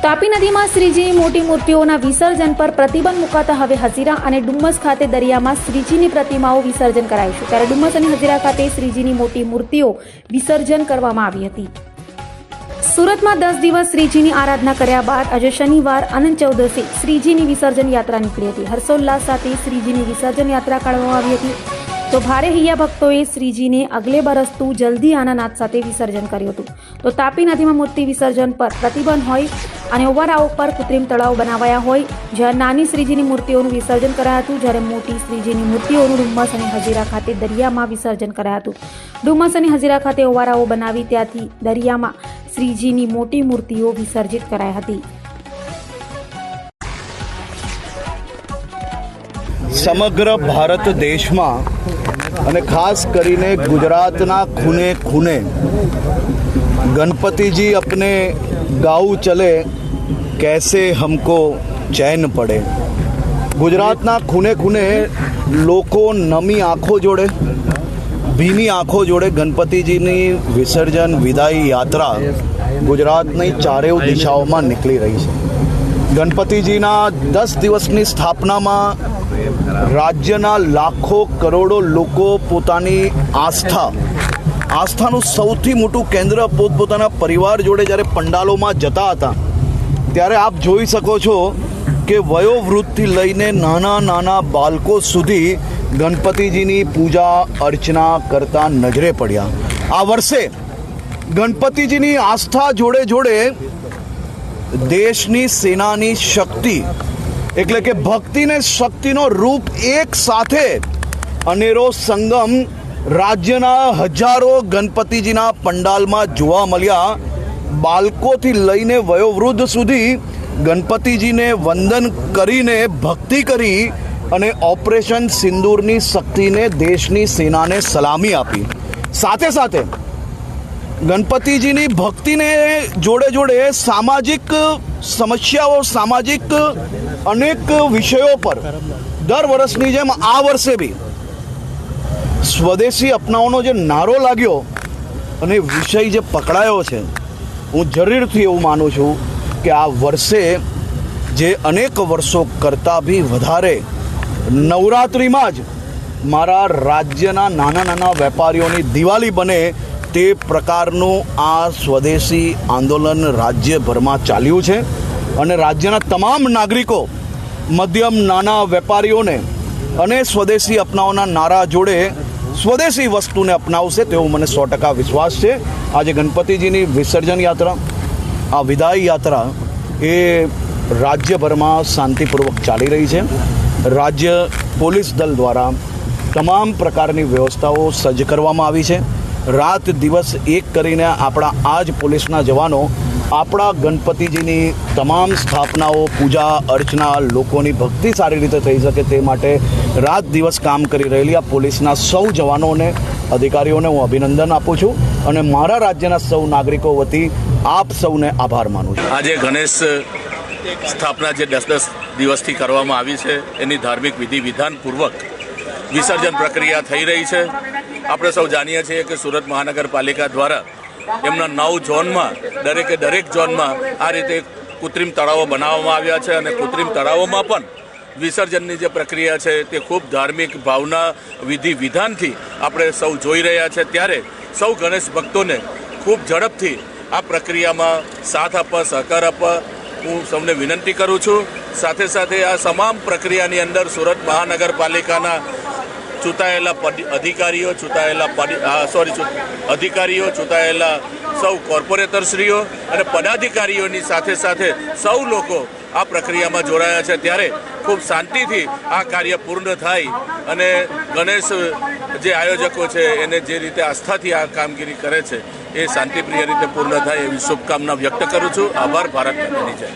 તાપી નદીમાં શ્રીજીની મોટી મૂર્તિઓના વિસર્જન પર પ્રતિબંધ મુકાતા હવે હજીરા અને ડુમ્મસ ખાતે દરિયામાં શ્રીજીની પ્રતિમાઓ વિસર્જન કરાયું છે। ત્યારે ડુમ્મસ અને હજીરા ખાતે શ્રીજીની મોટી મૂર્તિઓ વિસર્જન કરવામાં આવી હતી। સુરતમાં 10 દિવસ શ્રીજીની આરાધના કર્યા બાદ આજે શનિવાર અનંત ચૌદસે શ્રીજીની વિસર્જન યાત્રા નીકળી હતી। હર્ષોલ્લાસ સાથે શ્રીજીની વિસર્જન યાત્રા કાઢવામાં આવી હતી। તો ભારે હૈયા ભક્તોએ શ્રીજીને અગલે બરસતું જલ્દી આના નાદ સાથે વિસર્જન કર્યું હતું। તો તાપી નદીમાં મૂર્તિ વિસર્જન પર પ્રતિબંધ હોય અને ઓવરઆઉ પર કૃત્રિમ તળાવ બનાવાયા હોય, જ્યાં નાની શ્રીજીની મૂર્તિઓનું વિસર્જન કરાયું હતું, જ્યારે મોટી શ્રીજીની મૂર્તિઓનું ડુમ્મસ અને હજીરા ખાતે દરિયામાં વિસર્જન કરાયું હતું। ડુમ્મસ અને હજીરા ખાતે ઓવરઆઉ બનાવી ત્યાંથી દરિયામાં શ્રીજીની મોટી મૂર્તિઓ વિસર્જિત કરાઈ હતી। સમગ્ર ભારત દેશમાં અને ખાસ કરીને ગુજરાતના ખૂને ખૂને गणपति जी अपने गाँव चले कैसे हमको चैन पड़े। गुजरातना खूने खूने लोको नमी आँखों जोड़े भीनी आँखों जोड़े गणपतिजीनी विसर्जन विदाई यात्रा गुजरातनी चारे दिशाओं में निकली रही है। गणपतिजीना 10 दिवसनी स्थापना में राज्यना लाखों करोड़ों लोको पोतानी आस्थाનું સૌથી મોટું કેન્દ્ર પોતપોતાના પરિવાર જોડે જ્યારે પંડાલોમાં જતા હતા, ત્યારે આપ જોઈ શકો છો કે વયોવૃદ્ધથી લઈને નાના નાના બાળકો સુધી ગણપતિજીની પૂજા અર્ચના કરતા નજરે પડ્યા। આ વર્ષે ગણપતિજીની આસ્થા જોડે જોડે દેશની સેનાની શક્તિ એટલે કે ભક્તિ ને શક્તિનો રૂપ એક સાથે અનેરો સંગમ રાજ્યના હજારો ગણપતિજીના પંડાલમાં જોવા મળ્યા। બાળકોથી લઈને વયોવૃદ્ધ સુધી ગણપતિજીને વંદન કરીને ભક્તિ કરી અને ઓપરેશન સિંદૂરની શક્તિને દેશની સેનાને સલામી આપી। સાથે સાથે ગણપતિજીની ભક્તિને જોડે જોડે સામાજિક સમસ્યાઓ, સામાજિક અનેક વિષયો પર દર વર્ષની જેમ આ વર્ષે બી સ્વદેશી અપનાવવાનો જે નારો લાગ્યો અને વિષય જે પકડાયો છે, હું જરૂરથી એવું માનું છું કે આ વર્ષે જે અનેક વર્ષો કરતાં બી વધારે નવરાત્રિમાં જ મારા રાજ્યના નાના નાના વેપારીઓની દિવાળી બને તે પ્રકારનું આ સ્વદેશી આંદોલન રાજ્યભરમાં ચાલ્યું છે અને રાજ્યના તમામ નાગરિકો મધ્યમ નાના વેપારીઓને અને સ્વદેશી અપનાવવાના નારા જોડે સ્વદેશી વસ્તુને અપનાવશે તેવો મને 100% વિશ્વાસ છે। આજે ગણપતિજીની વિસર્જન યાત્રા, આ વિદાય યાત્રા એ રાજ્યભરમાં શાંતિપૂર્વક ચાલી રહી છે। રાજ્ય પોલીસ દળ દ્વારા તમામ પ્રકારની વ્યવસ્થાઓ સજ્જ કરવામાં આવી છે। રાત દિવસ એક કરીને આપણા આ જ પોલીસના જવાનો આપણા ગણપતિજીની તમામ સ્થાપનાઓ, પૂજા અર્ચના, લોકોની ભક્તિ સારી રીતે થઈ શકે તે માટે રાત દિવસ કામ કરી રહેલી આ પોલીસના સૌ જવાનોને, અધિકારીઓને હું અભિનંદન આપું છું અને મારા રાજ્યના સૌ નાગરિકો વતી આપ સૌને આભાર માનું છું। આજે ગણેશ સ્થાપના જે 10 દિવસથી કરવામાં આવી છે એની ધાર્મિક વિધિ વિધાનપૂર્વક વિસર્જન પ્રક્રિયા થઈ રહી છે। આપણે સૌ જાણીએ છીએ કે સુરત મહાનગરપાલિકા દ્વારા એમના 9 ઝોનમાં દરેક ઝોનમાં આ રીતે કૃત્રિમ તળાવો બનાવવામાં આવ્યા છે અને કૃત્રિમ તળાવોમાં પણ વિસર્જનની જે પ્રક્રિયા છે તે ખૂબ ધાર્મિક ભાવના, વિધિ વિધાનથી આપણે સૌ જોઈ રહ્યા છે। ત્યારે સૌ ગણેશ ભક્તોને ખૂબ ઝડપથી આ પ્રક્રિયામાં સાથ આપવા, સહકાર આપવા હું સૌને વિનંતી કરું છું। સાથે સાથે આ તમામ પ્રક્રિયાની અંદર સુરત મહાનગરપાલિકાના ચૂંટાયેલા અધિકારીઓ, ચૂંટાયેલા સૌ કોર્પોરેટરશ્રીઓ અને પદાધિકારીઓની સાથે સાથે સૌ લોકો આ પ્રક્રિયામાં જોડાયા છે। ત્યારે ખૂબ શાંતિથી આ કાર્ય પૂર્ણ થાય અને ગણેશ જે આયોજકો છે એને જે રીતે આસ્થાથી આ કામગીરી કરે છે એ શાંતિપ્રિય રીતે પૂર્ણ થાય એવી શુભકામના વ્યક્ત કરું છું। આભાર। ભારત માતાની જય।